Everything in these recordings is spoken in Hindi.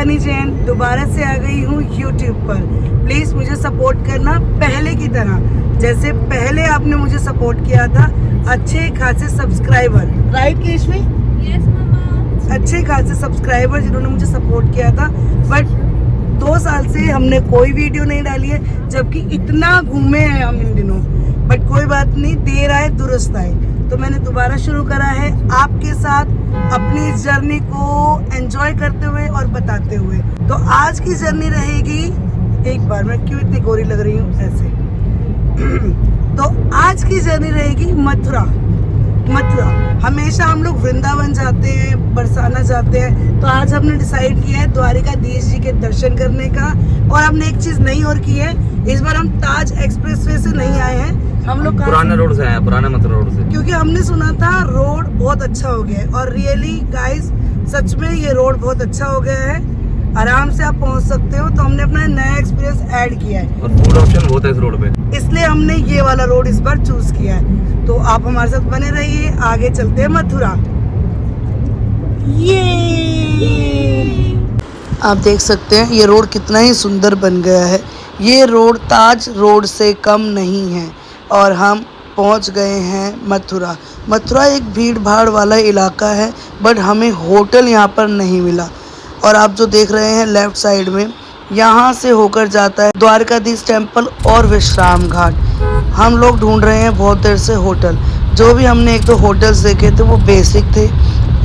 शिवानी जैन दोबारा से आ गई हूँ YouTube पर। प्लीज़ मुझे सपोर्ट करना पहले की तरह, जैसे पहले आपने मुझे सपोर्ट किया था। अच्छे खासे सब्सक्राइबर, राइट केशवी? यस मामा। अच्छे खासे सब्सक्राइबर जिन्होंने मुझे सपोर्ट किया था, बट 2 साल से हमने कोई वीडियो नहीं डाली है, जबकि इतना घूमे हैं हम इन दिनों। बट कोई बात नहीं, देर आए दुरुस्त आए, तो मैंने दोबारा शुरू करा है आपके साथ अपनी इस जर्नी को एंजॉय करते हुए और बताते हुए। तो आज की जर्नी रहेगी, एक बार मैं क्यों इतनी गोरी लग रही हूँ ऐसे तो आज की जर्नी रहेगी मथुरा। हमेशा हम लोग वृंदावन जाते हैं, बरसाना जाते हैं, तो आज हमने डिसाइड किया है द्वारिकाधीश जी के दर्शन करने का। और हमने एक चीज नहीं और की है, इस बार हम ताज एक्सप्रेसवे से नहीं आए हैं, हम लोग पुराना रोड से आए, पुराना मथुरा रोड से, क्योंकि हमने सुना था रोड बहुत अच्छा हो गया है। और रियली गाइस, सच में ये रोड बहुत अच्छा हो गया है, आराम से आप पहुंच सकते हो। तो हमने अपना नया एक्सपीरियंस ऐड किया है और फूड ऑप्शन बहुत है इस रोड पे, इसलिए हमने ये वाला रोड इस बार चूज किया है। तो आप हमारे साथ बने रहिए, आगे चलते हैं मथुरा। ये आप देख सकते हैं ये रोड कितना ही सुंदर बन गया है। ये रोड ताज रोड से कम नहीं है और हम पहुंच गए हैं मथुरा। मथुरा एक भीड़ भाड़ वाला इलाका है, बट हमें होटल यहाँ पर नहीं मिला। और आप जो देख रहे हैं लेफ्ट साइड में, यहाँ से होकर जाता है द्वारकाधीश टेम्पल और विश्राम घाट। हम लोग ढूंढ रहे हैं बहुत देर से होटल। जो भी हमने 1-2 होटल्स देखे थे वो बेसिक थे,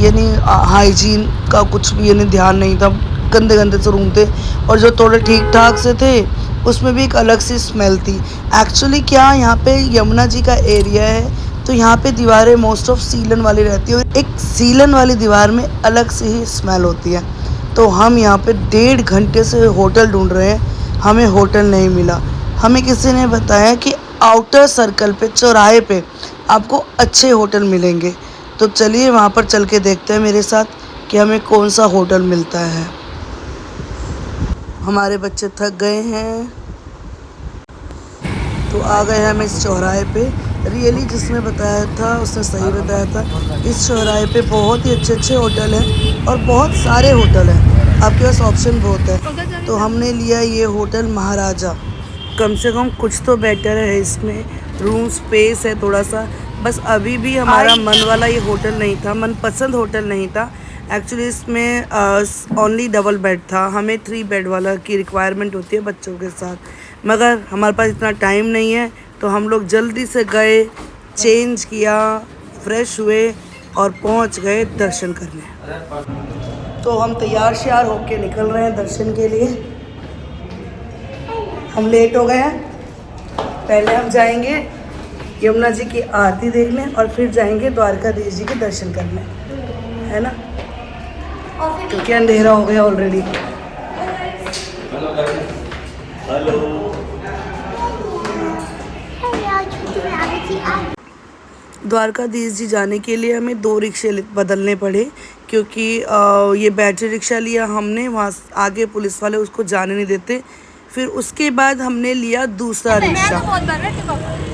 यानी हाइजीन का कुछ भी यानी ध्यान नहीं था, गंदे गंदे से रूम थे। और जो थोड़े ठीक ठाक से थे उसमें भी एक अलग सी स्मेल थी। एक्चुअली क्या यहाँ पे यमुना जी का एरिया है, तो यहाँ पे दीवारें मोस्ट ऑफ सीलन वाली रहती है, और एक सीलन वाली दीवार में अलग से ही स्मेल होती है। तो हम यहाँ पे 1.5 घंटे से होटल ढूंढ रहे हैं, हमें होटल नहीं मिला। हमें किसी ने बताया कि आउटर सर्कल पे, चौराहे पे आपको अच्छे होटल मिलेंगे। तो चलिए वहाँ पर चल के देखते हैं मेरे साथ कि हमें कौन सा होटल मिलता है। हमारे बच्चे थक गए हैं, तो आ गए हम इस चौराहे पे। रियली जिसने बताया था उसने सही बताया था, इस चौराहे पे बहुत ही अच्छे अच्छे होटल हैं और बहुत सारे होटल हैं, आपके पास ऑप्शन बहुत है। तो हमने लिया ये होटल महाराजा। कम से कम कुछ तो बेटर है इसमें, रूम स्पेस है थोड़ा सा। बस अभी भी हमारा मन वाला ये होटल नहीं था, मनपसंद होटल नहीं था। एक्चुअली इसमें ओनली डबल बेड था, हमें 3 बेड वाला की रिक्वायरमेंट होती है बच्चों के साथ, मगर हमारे पास इतना टाइम नहीं है। तो हम लोग जल्दी से गए, चेंज किया, फ्रेश हुए और पहुंच गए दर्शन करने। तो हम तैयार श्यार होके निकल रहे हैं दर्शन के लिए। हम लेट हो गए हैं, पहले हम जाएंगे यमुना जी की आरती देखने और फिर जाएंगे द्वारकाधीश जी के दर्शन करने, है ना, क्योंकि अंधेरा हो गया ऑलरेडी। द्वारकाधीश जी जाने के लिए हमें 2 रिक्शे बदलने पड़े, क्योंकि ये बैटरी रिक्शा लिया हमने, वहाँ आगे पुलिस वाले उसको जाने नहीं देते। फिर उसके बाद हमने लिया दूसरा रिक्शा।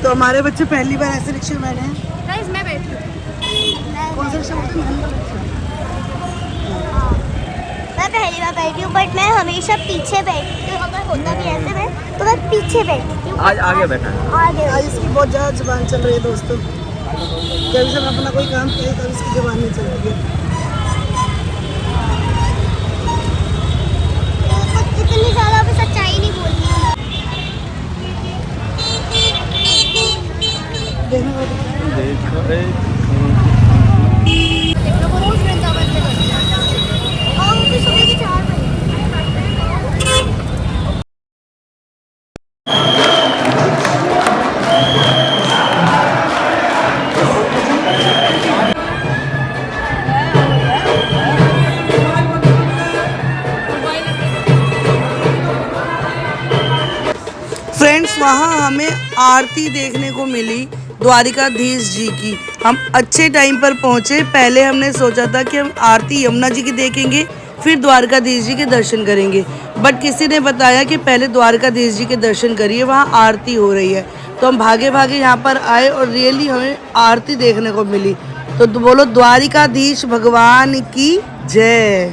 तो हमारे बच्चे पहली बार ऐसे रिक्शे में बैठे हैं। मैं बैठी कौन सा रिक्शा बोलते हैं? मैं पहली बार बैठी हूँ, बट मैं हमेशा पीछे बैठती हूँ। अगर होता भी ऐसे में तो मैं पीछे बैठती हूँ। आज आगे बैठा है, आगे आज इसकी बहुत ज़्यादा जुबान चल रही है दोस्तों। जब से अपना कोई काम किया तब इसकी जुबान नहीं चल रही है। इतनी ज़्यादा भी सच्चाई नहीं बोलती हूँ। रोज वृंदावन में करते हैं और वो भी सुबह के 4 बजे। फ्रेंड्स, वहाँ हमें आरती देखने को मिली द्वारिकाधीश जी की। हम अच्छे टाइम पर पहुँचे। पहले हमने सोचा था कि हम आरती यमुना जी की देखेंगे, फिर द्वारकाधीश जी के दर्शन करेंगे, बट किसी ने बताया कि पहले द्वारकाधीश जी के दर्शन करिए, वहाँ आरती हो रही है। तो हम भागे भागे यहाँ पर आए और रियली हमें आरती देखने को मिली। तो बोलो द्वारिकाधीश भगवान की जय।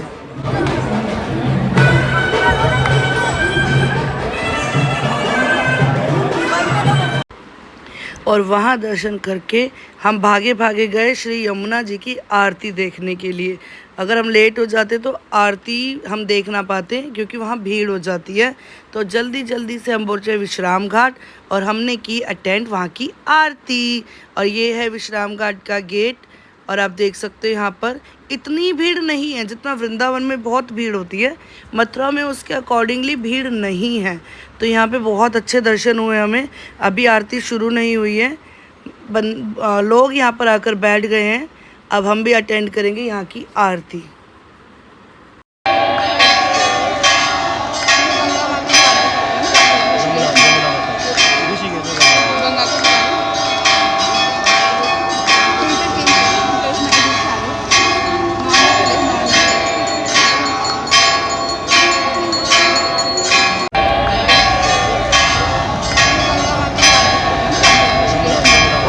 और वहाँ दर्शन करके हम भागे भागे गए श्री यमुना जी की आरती देखने के लिए। अगर हम लेट हो जाते तो आरती हम देख ना पाते क्योंकि वहाँ भीड़ हो जाती है। तो जल्दी जल्दी से हम पहुंचे विश्राम घाट और हमने की अटेंड वहाँ की आरती। और ये है विश्राम घाट का गेट और आप देख सकते हो यहाँ पर इतनी भीड़ नहीं है जितना वृंदावन में बहुत भीड़ होती है, मथुरा में उसके अकॉर्डिंगली भीड़ नहीं है। तो यहाँ पे बहुत अच्छे दर्शन हुए हमें। अभी आरती शुरू नहीं हुई है, लोग यहाँ पर आकर बैठ गए हैं। अब हम भी अटेंड करेंगे यहाँ की आरती।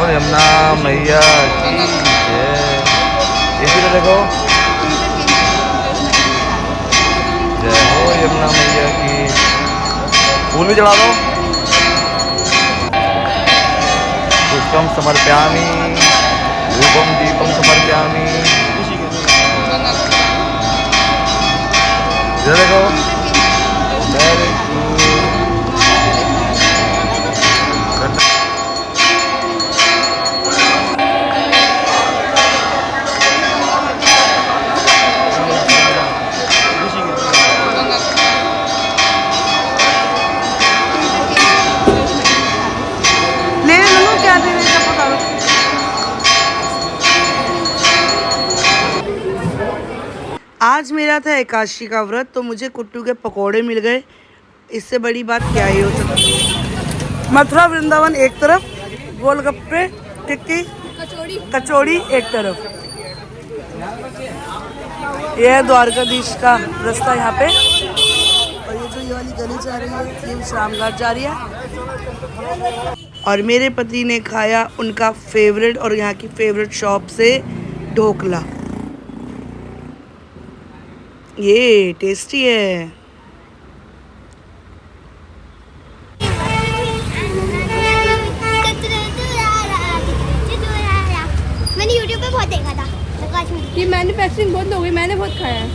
यमुना मैया की जय। इसी में देखो, जय हो यमुना मैया की। फूल भी चढ़ा दो। पुष्पम समर्पयामि, धूपम दीपम समर्पयामि। इधर देखो, वेरी गुड। आज मेरा था एकादशी का व्रत तो मुझे कुट्टू के पकोड़े मिल गए। इससे बड़ी बात क्या ही हो सकती। मथुरा वृंदावन एक तरफ, गोलगप्पे टिक्की कचौड़ी एक तरफ। यह है द्वारकाधीश का रास्ता यहाँ पे। और ये जो ये वाली गली जा रही है ये विश्राम घाट जा रही है। और मेरे पति ने खाया उनका फेवरेट और यहाँ की फेवरेट शॉप से ढोकला। ये टेस्टी है। मैंने YouTube पे बहुत देखा था ये मैन्युफैक्चरिंग बहुत लोग, मैंने बहुत खाया है,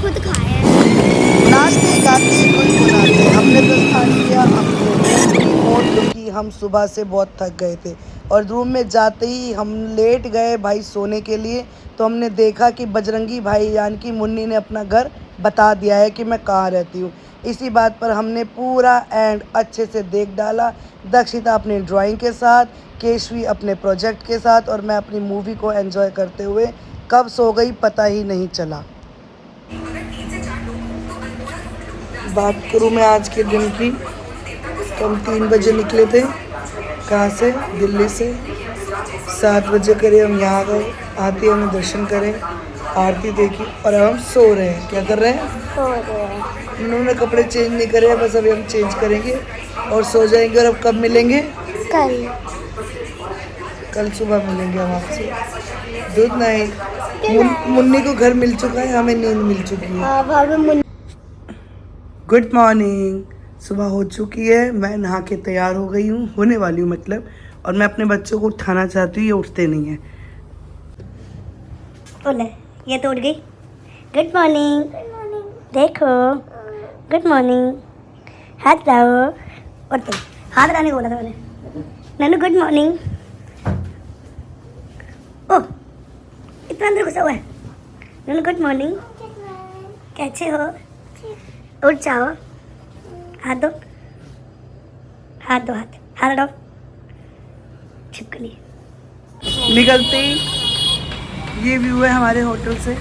खुद खाया है। नाचते गाते गुनगुनाते हमने प्रस्थान किया अपने रूम क्योंकि हम सुबह से बहुत थक गए थे। और रूम में जाते ही हम लेट गए भाई सोने के लिए। तो हमने देखा कि बजरंगी भाई यानी कि मुन्नी ने अपना घर बता दिया है कि मैं कहाँ रहती हूँ। इसी बात पर हमने पूरा एंड अच्छे से देख डाला। दक्षिता अपनी ड्राइंग के साथ, केशवी अपने प्रोजेक्ट के साथ और मैं अपनी मूवी को एंजॉय करते हुए कब सो गई पता ही नहीं चला। बात करूँ मैं आज के दिन की, तो हम 3 बजे निकले थे। कहाँ से? दिल्ली से। 7 बजे करीब हम यहाँ गए। आते हमने दर्शन करे, आरती देखी और अब हम सो रहे हैं। क्या कर रहे हैं? सो रहे हैं। उन्होंने कपड़े चेंज नहीं करे, बस अभी हम चेंज करेंगे और सो जाएंगे। और अब कब मिलेंगे? कल सुबह मिलेंगे हम आपसे। दूध नहीं, मुन्नी को घर मिल चुका है, हमें नींद मिल चुकी है। Good morning. सुबह हो चुकी है, मैं नहा के तैयार हो गई हूँ, होने वाली हूँ मतलब। और मैं अपने बच्चों को उठाना चाहती हूँ, ये उठते नहीं हैं। बोले ये तो उठ गई। Good morning. देखो गुड मॉर्निंग। हाथ लाओ। और तुम हाथ लाने को बोला था मैंने। Nannu good morning. ओह इतना अंदर घुसा हुआ है। Nannu good morning. कैसे हो? उठ जाओ। हाथ दो, हाथ दो, हाथ हाथ हटाओ। छिपकली निकलते ये व्यू है हमारे होटल से।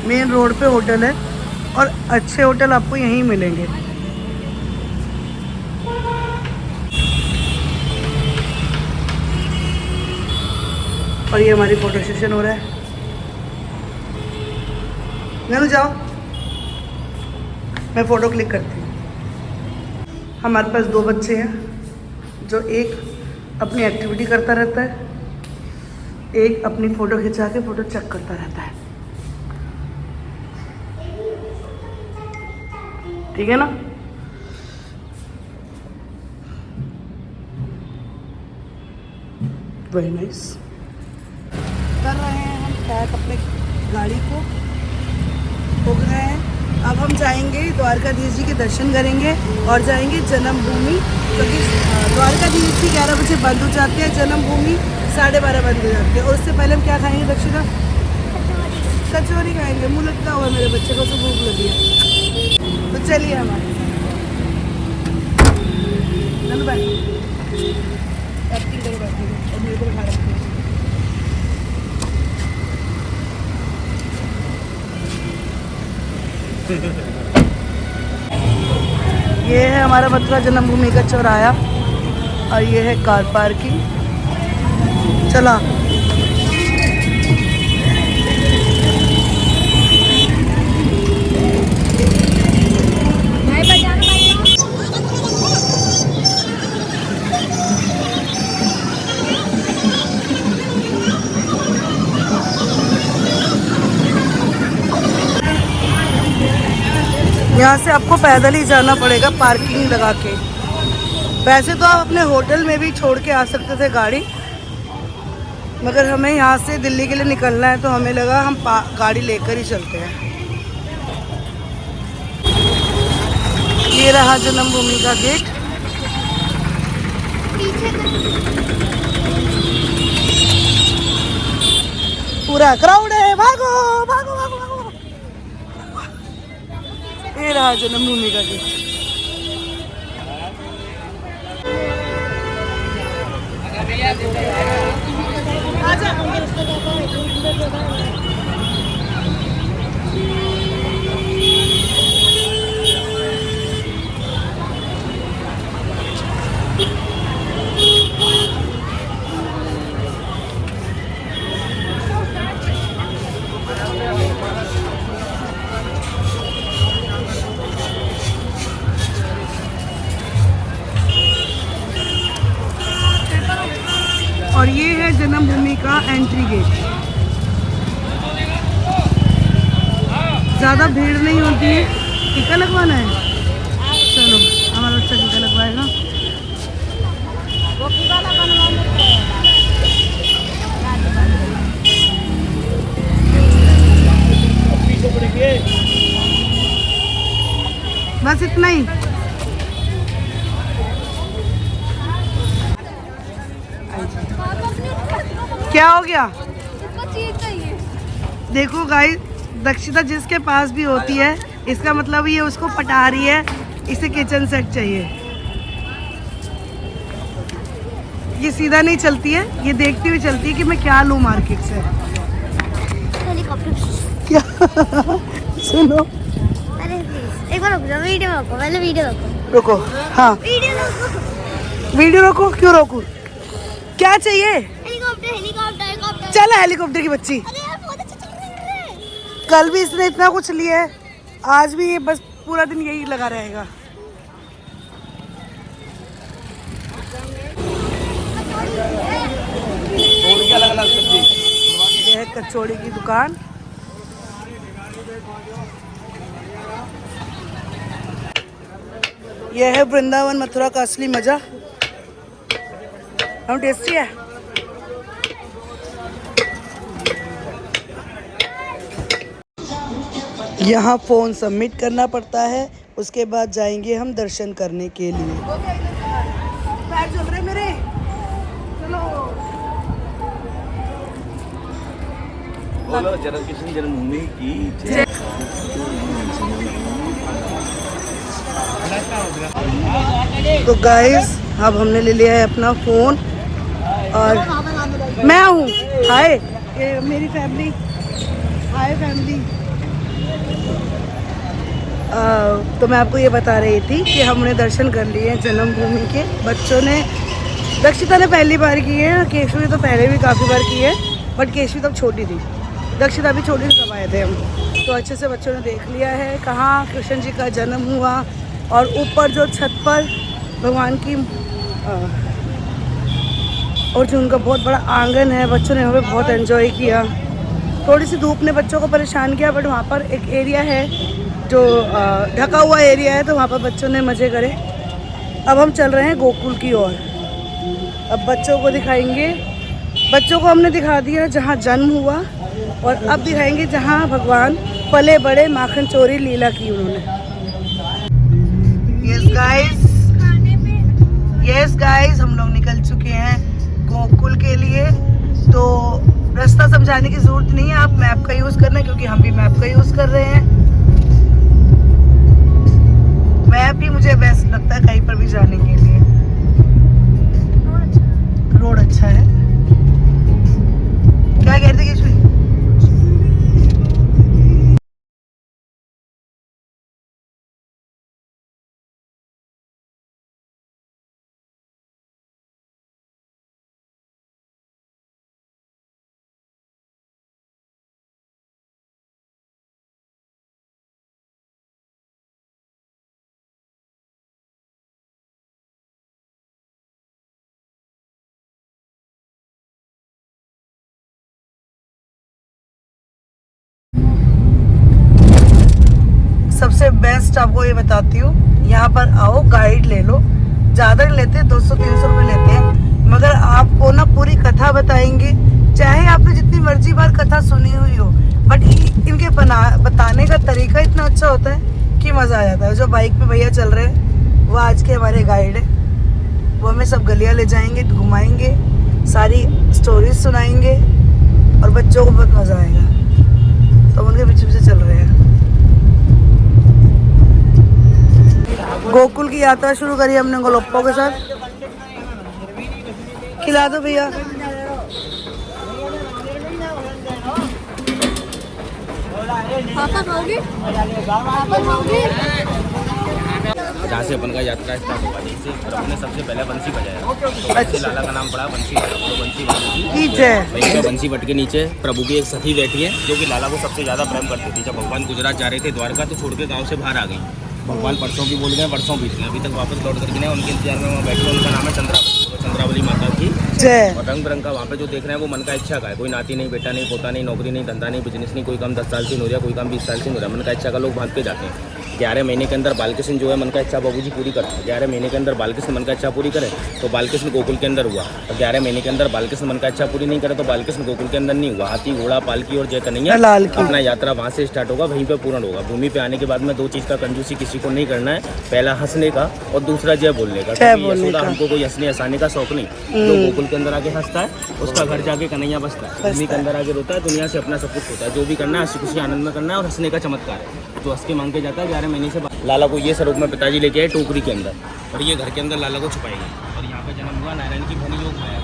मेन रोड पे होटल है और अच्छे होटल आपको यहीं मिलेंगे। और ये हमारी फोटो सेशन हो रहा है। नैनू जाओ, मैं फ़ोटो क्लिक करती हूँ। हमारे पास 2 बच्चे हैं, जो एक अपनी एक्टिविटी करता रहता है, एक अपनी फ़ोटो खिंचा के फ़ोटो चेक करता रहता है। ठीक है ना? Very nice. कर रहे हैं हम पैक अपने गाड़ी को, हो गए हैं। अब हम जाएंगे द्वारकाधीश जी के दर्शन करेंगे और जाएंगे जन्मभूमि, क्योंकि द्वारकाधीश जी 11 बजे बंद हो जाते हैं, जन्मभूमि 12:30 बंद हो जाती है। और उससे पहले हम क्या खाएंगे दक्षिणा? कचौरी खाएंगे। मुँह लगता हुआ मेरे बच्चे को, तो भूख लगी है। तो चलिए हमारे एक्टिंग करो, बैठे और मेरे को खा रखते हैं। ये है हमारा मथुरा जन्मभूमि का चौराहा और ये है कार पार्किंग। चला यहाँ से आपको पैदल ही जाना पड़ेगा पार्किंग लगा के। वैसे तो आप अपने होटल में भी छोड़ के आ सकते थे गाड़ी, मगर हमें यहाँ से दिल्ली के लिए निकलना है तो हमें लगा हम गाड़ी लेकर ही चलते हैं। ये रहा जन्मभूमि का गेट। पूरा क्राउड है, भागो भागो भागो भागो। ये रहा जन्मभूमि का गेट। और ये है जन्मभूमि का एंट्री गेट। ज़्यादा भीड़ नहीं होती है। टीका लगवाना है, चलो हमारा बच्चा टीका लगवाएगा। बस इतना ही। क्या हो गया? देखो गाइस, दक्षिता जिसके पास भी होती है इसका मतलब ये उसको पटा रही है, इसे किचन सेट चाहिए। ये सीधा नहीं चलती है, ये देखती हुई चलती है कि मैं क्या लूँ मार्केट से। क्या? सुनो, अरे एक बार रुको, वीडियो रोको, पहले वीडियो रोको। रुको, हाँ वीडियो रोको। क्यों रोकूं? क्या चाहिए? Helicopter helicopter helicopter. चल हेलीकॉप्टर की बच्ची। अरे यार बहुत अच्छा चल रहा है। कल भी इसने इतना कुछ लिया है, आज भी ये बस पूरा दिन यही लगा रहेगा। ये है कचौड़ी की दुकान। यह है वृंदावन मथुरा का असली मजा। हम टेस्टी है। यहाँ फ़ोन सबमिट करना पड़ता है, उसके बाद जाएंगे हम दर्शन करने के लिए। पैर चल रहे मेरे, चलो। बोलो कृष्ण जन्मभूमि की जय। तो गाइस अब हमने ले लिया है अपना फ़ोन और मैं हूँ। हाय, ये मेरी फैमिली। हाय फैमिली। तो मैं आपको ये बता रही थी कि हमने दर्शन कर लिए हैं जन्मभूमि के। बच्चों ने, दक्षिता ने पहली बार की है, केशव ने तो पहले भी काफ़ी बार की है, बट केशवी तब छोटी थी, दक्षिता भी छोटी थी तब आए थे हम। तो अच्छे से बच्चों ने देख लिया है कहाँ कृष्ण जी का जन्म हुआ, और ऊपर जो छत पर भगवान की और जो उनका बहुत बड़ा आंगन है, बच्चों ने वहाँ पे बहुत एंजॉय किया। थोड़ी सी धूप ने बच्चों को परेशान किया, बट वहाँ पर एक एरिया है जो ढका हुआ एरिया है, तो वहाँ पर बच्चों ने मज़े करे। अब हम चल रहे हैं गोकुल की ओर। अब बच्चों को दिखाएंगे बच्चों को हमने दिखा दिया जहाँ जन्म हुआ, और अब दिखाएंगे जहाँ भगवान पले बड़े, माखन चोरी लीला की उन्होंने। यस गाइस, हम लोग निकल चुके हैं गोकुल के लिए। तो रास्ता समझाने की जरूरत नहीं है, आप मैप का यूज करना, क्योंकि हम भी मैप का यूज कर रहे हैं। मैप ही मुझे बेस्ट लगता है कहीं पर भी जाने के लिए। रोड अच्छा है। क्या कहते हैं किशोरी? सबसे बेस्ट आपको ये बताती हूँ, यहाँ पर आओ, गाइड ले लो। ज़्यादा नहीं लेते, 200-300 रुपये लेते हैं, मगर आपको ना पूरी कथा बताएंगे। चाहे आपने जितनी मर्जी बार कथा सुनी हुई हो, बट इनके बताने का तरीका इतना अच्छा होता है कि मज़ा आ जाता है। जो बाइक पे भैया चल रहे हैं वो आज के हमारे गाइड है। वो हमें सब गलियाँ ले जाएंगे, घुमाएंगे, सारी स्टोरीज सुनाएंगे, और बच्चों को बहुत मज़ा आएगा। तो उनके पीछे पीछे चल रहे हैं। गोकुल की यात्रा शुरू करी हमने गोलप्पो के साथ। खिला दो भैया। पापा खाओगे? पापा खाओगे? जहाँ से अपन का यात्रा स्टार्ट हुआ, जैसे प्रभु ने सबसे पहले बंसी बजाया। अच्छा। लाला का नाम पड़ा बंसी बट। तो बंसी वहीं पे बंसी बट के नीचे प्रभु की एक सखी बैठी है, जो कि लाला को सबसे ज़्यादा प्रेम करती थी। जब भगवान गुजरात जा रहे थे द्वारका, तो छोड़ के गाँव से बाहर आ गई। भगवान परसों भी बोल गए, परसों बीत गए, अभी तक वापस लौट करके नहीं। उनके इंतजार में वहाँ बैठे। उनका नाम है चंद्रावली। तो चंद्रावली माता की और रंग बिरंग का वहाँ पे जो देख रहे हैं वो मन का इच्छा का है। कोई नाती नहीं, बेटा नहीं, पोता नहीं, नौकरी नहीं, धंधा नहीं, बिजनेस नहीं। कोई काम 10 साल से हो रहा, कोई काम 20 साल से हो रहा। मन का इच्छा का लोग भाग के जाते हैं। 11 महीने के अंदर बालकृष्ण जो है मन का इच्छा बाबूजी पूरी करते हैं। 11 महीने के अंदर बालकृष्ण मन का इच्छा पूरी करे तो बालकृष्ण गोकुल के अंदर हुआ, और 11 महीने के अंदर बालकृष्ण मन का इच्छा पूरी नहीं करे तो बालकृष्ण गोकुल के अंदर नहीं हुआ। हाथी, घोड़ा, पालकी और जय कन्हैया अपना यात्रा वहाँ से स्टार्ट होगा, वहीं पे पूर्ण होगा। भूमि पे आने के बाद में 2 चीज़ का कंजूसी किसी को नहीं करना है, पहला हंसने का और दूसरा जय बोलने का। यशोदा हमको कोई हंसने हंसाने का शौक नहीं। जो गोकुल के अंदर आके हंसता है उसका घर जाके कन्हैया बसता है। भूमि के अंदर आके रोता है, दुनिया से अपना सब कुछ होता है। जो भी करना है हंसी खुशी आनंद में करना है, और हंसने का चमत्कार है। जो हंस के मांग के जाता है 11 महीने से लाला को ये स्वरूप में पिताजी लेके आए टोकरी के अंदर, और ये घर के अंदर लाला को छुपाई गई। और यहाँ पे जन्म हुआ नारायण की भनी योग माया,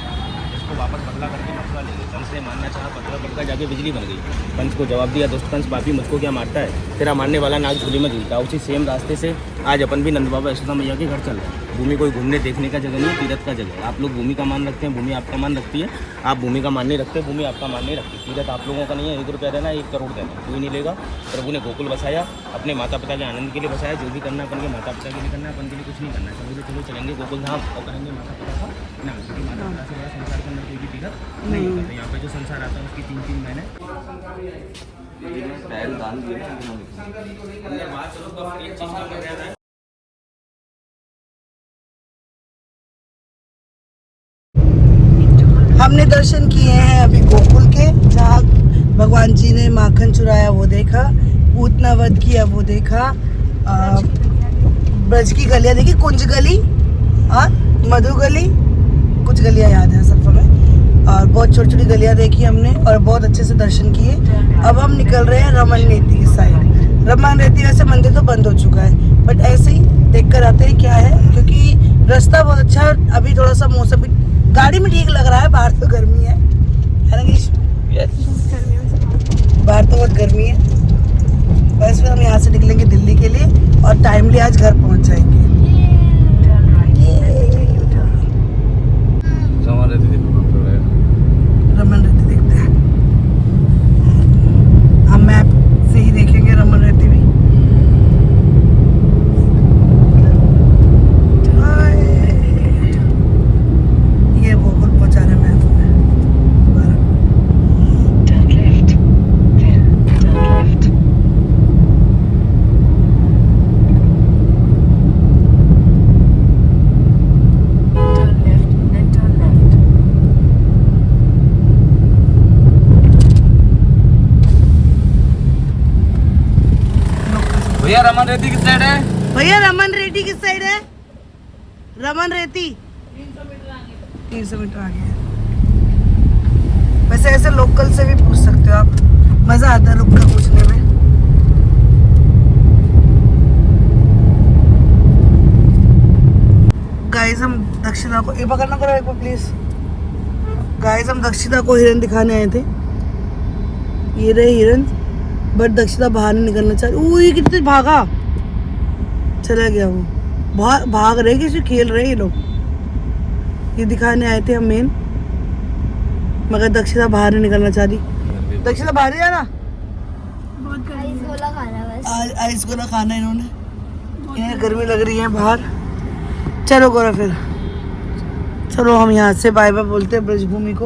जिसको वापस बदला करके मथुरा ले गए। कंस ने मानना चाहा, पत्थर पड़कर जाके बिजली बन गई। कंस को जवाब दिया, दुष्ट कंस पापी, मुझको क्या मारता है, तेरा मारने वाला नाग झूले में झूलता। उसी सेम रास्ते से आज अपन भी नंद बाबा यशोदा मैया के घर चल रहे हैं। भूमि कोई घूमने देखने का जगह नहीं, तीर्थ का जगह है। आप लोग भूमि का मान रखते हैं, भूमि आपका मान रखती है। आप भूमि का मान नहीं रखते, भूमि आपका मान नहीं रखती। तीर्थ आप लोगों का नहीं है 1 रुपया देना, 1 करोड़ देना, कोई नहीं लेगा। प्रभु ने गोकुल बसाया, अपने माता पिता के आनंद के लिए बसाया। जो भी करना अपन के माता पिता के लिए करना, अपन के लिए कुछ नहीं करना। चलो चलेंगे गोकुल धाम और करेंगे माता पिता का नाम, क्योंकि माता पिता से बड़ा संसार के अंदर कोई भी तीर्थ नहीं होता। तो यहाँ पे जो संसार आता है उसकी 3-3 महीने हमने दर्शन किए हैं अभी गोकुल के, जहाँ भगवान जी ने माखन चुराया वो देखा, पूतना वध किया वो देखा, ब्रज की गलियाँ देखी, कुंज गली और मधु गली, कुछ गलियाँ याद है सिर्फ हमें, और बहुत छोटी छोटी गलियाँ देखी हमने, और बहुत अच्छे से दर्शन किए। अब हम निकल रहे हैं रमन रेती की साइड। रमन रेती वैसे मंदिर तो बंद हो चुका है, बट ऐसे ही देख कर आते हैं क्या है, क्योंकि रास्ता बहुत अच्छा है। अभी थोड़ा सा मौसम भी गाड़ी में ठीक लग रहा है, बाहर तो गर्मी है ना गिरीश? बाहर तो बहुत गर्मी है। बस फिर हम यहाँ से निकलेंगे दिल्ली के लिए, और टाइमली आज घर पहुँच जाएंगे। रमन रेती देखते हैं, हम मैप से ही देखेंगे रमन रेती भी। ये गोकुल पहुंचा रहे मैप में। भैया रमन रेती किस साइड है? भैया रमन रेड्डी किस साइड है? रमन रेती 300 मीटर आगे है। वैसे ऐसे लोकल से भी पूछ सकते हो आप, मजा आता है रुक कर पूछने में। गाइस हम दक्षिणा को ये पकड़ना करो एक बार प्लीज। गाइस हम दक्षिणा को हिरन दिखाने आए थे, ये रहे हिरन, बट दक्षिणा बाहर नहीं निकलना चाह रही। ये कितने भागा, चला गया वो, भाग रहे किसी खेल रहे ये लोग। ये दिखाने आए थे हम मेन, मगर दक्षिणा बाहर नहीं निकलना चाह रही। दक्षिणा बाहर ही जाना, आइस गोला खाना बस। आइस गोला खाना इन्होंने, इन्हें गर्मी लग रही है बाहर। चलो गोरा फिर चलो हम यहाँ से बाय बाय बोलते हैं ब्रजभूमि को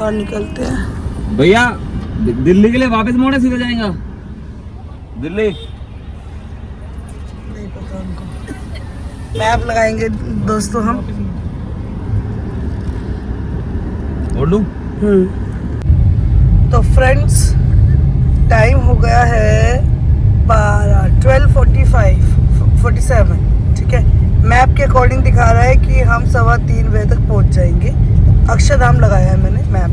और निकलते हैं। भैया दिल्ली के लिए वापस मोड़े सीधे जाएगा दिल्ली। नहीं पता उनको, मैप लगाएंगे दोस्तों हम। बोलूं? तो फ्रेंड्स टाइम हो गया है 12:47, ठीक है। मैप के अकॉर्डिंग दिखा रहा है कि हम 3:15 बजे तक पहुंच जाएंगे। अक्षरधाम लगाया है मैंने मैप,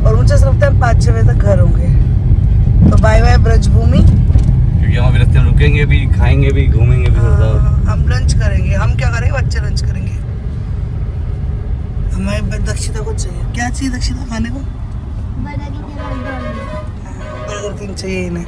और मुझे ऐसा लगता है 5-6 बजे तक घर होंगे। तो बाय बाय ब्रजभूमि, क्योंकि हम अभी रास्ते में रुकेंगे भी, खाएंगे भी, घूमेंगे भी थोड़ा सा। हम लंच करेंगे। हम क्या करेंगे? बच्चे लंच करेंगे। हमें दक्षिणा को चाहिए, क्या चाहिए दक्षिणा खाने को? बर्गर किंग चाहिए इन्हें।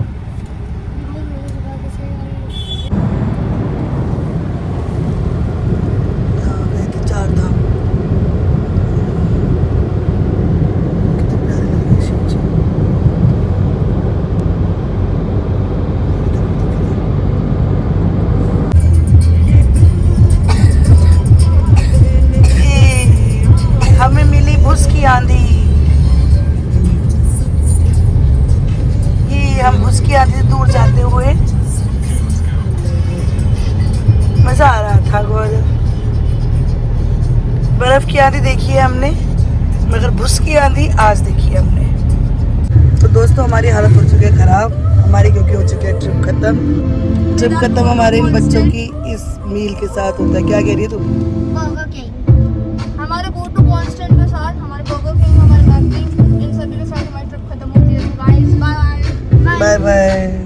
हमें मिली भूस की आंधी, ये हम भूस की आंधी से दूर जाते हुए मजा आ रहा था। बर्फ की आंधी देखी है हमने, मगर भूस की आंधी आज देखी है हमने। तो दोस्तों हमारी हालत हो चुकी है खराब हमारी, क्योंकि हो चुकी है ट्रिप खत्म। ट्रिप खत्म हमारे इन बच्चों की इस मील के साथ होता है। क्या कह रही है तू? बर्गर किंग हमारे गो टू कांस्टेंट के साथ, हमारे बर्गर किंग, हमारे मैप किंग, इन सभी के साथ हमारी ट्रिप खत्म होती है। तो guys bye bye bye bye.